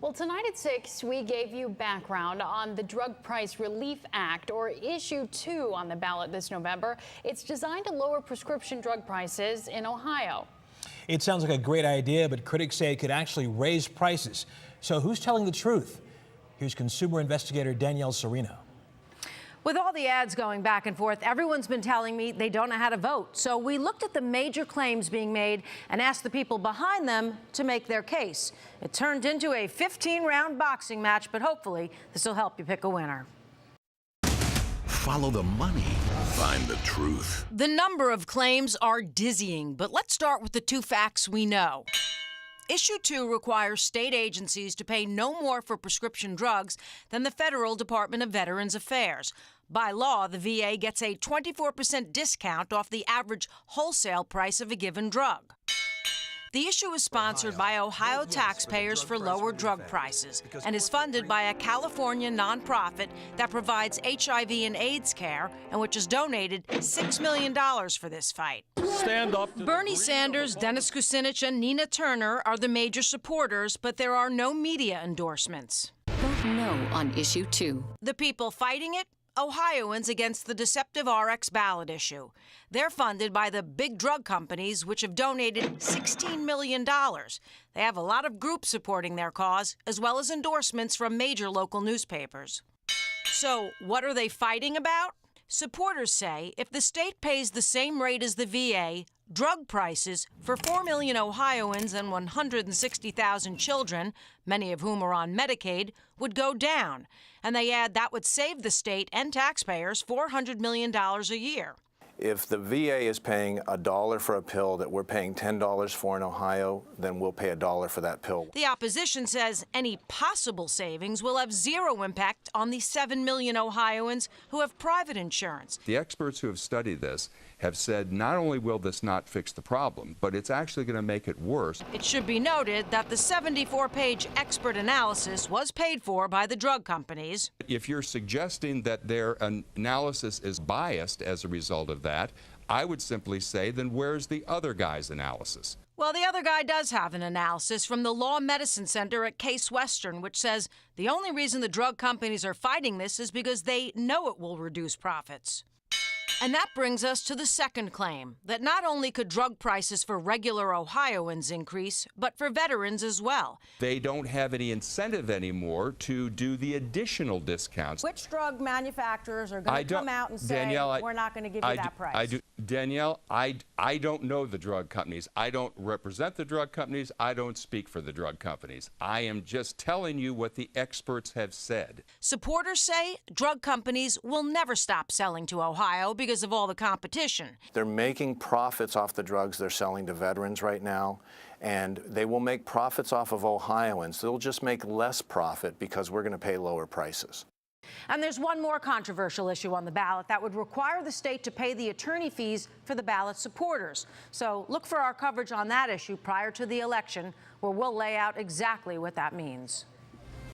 Well, tonight at 6, we gave you background on the Drug Price Relief Act, or Issue 2, on the ballot this November. It's designed to lower prescription drug prices in Ohio. It sounds like a great idea, but critics say it could actually raise prices. So who's telling the truth? Here's consumer investigator Danielle Serino. With all the ads going back and forth, everyone's been telling me they don't know how to vote. So we looked at the major claims being made and asked the people behind them to make their case. It turned into a 15-round boxing match, but hopefully this will help you pick a winner. Follow the money, find the truth. The number of claims are dizzying, but let's start with the two facts we know. Issue 2 requires state agencies to pay no more for prescription drugs than the Federal Department of Veterans Affairs. By law, the VA gets a 24% discount off the average wholesale price of a given drug. The issue is sponsored by Ohio taxpayers for lower drug prices and is funded by a California nonprofit that provides HIV and AIDS care and which has donated $6 million for this fight. Stand up. Bernie Sanders, Dennis Kucinich, and Nina Turner are the major supporters, but there are no media endorsements. Vote no on Issue 2. The people fighting it? Ohioans against the deceptive RX ballot issue. They're funded by the big drug companies, which have donated $16 million. They have a lot of groups supporting their cause, as well as endorsements from major local newspapers. So what are they fighting about? Supporters say if the state pays the same rate as the VA, drug prices for 4 million Ohioans and 160,000 children, many of whom are on Medicaid, would go down. And they add that would save the state and taxpayers $400 million a year. If the VA is paying $1 for a pill that we're paying $10 for in Ohio, then we'll pay $1 for that pill. The opposition says any possible savings will have zero impact on the 7 million Ohioans who have private insurance. The experts who have studied this have said not only will this not fix the problem, but it's actually going to make it worse. It should be noted that the 74-page expert analysis was paid for by the drug companies. If you're suggesting that their analysis is biased as a result of that, I would simply say, then where's the other guy's analysis? Well, the other guy does have an analysis from the Law Medicine Center at Case Western, which says the only reason the drug companies are fighting this is because they know it will reduce profits. And that brings us to the second claim, that not only could drug prices for regular Ohioans increase, but for veterans as well. They don't have any incentive anymore to do the additional discounts. Which drug manufacturers are going to come out and say, Danielle, we're not going to give you that price? Danielle, I don't know the drug companies. I don't represent the drug companies. I don't speak for the drug companies. I am just telling you what the experts have said. Supporters say drug companies will never stop selling to Ohio because of all the competition. They're making profits off the drugs they're selling to veterans right now, and they will make profits off of Ohioans. They'll just make less profit because we're going to pay lower prices. And there's one more controversial issue on the ballot that would require the state to pay the attorney fees for the ballot supporters. So look for our coverage on that issue prior to the election, where we'll lay out exactly what that means.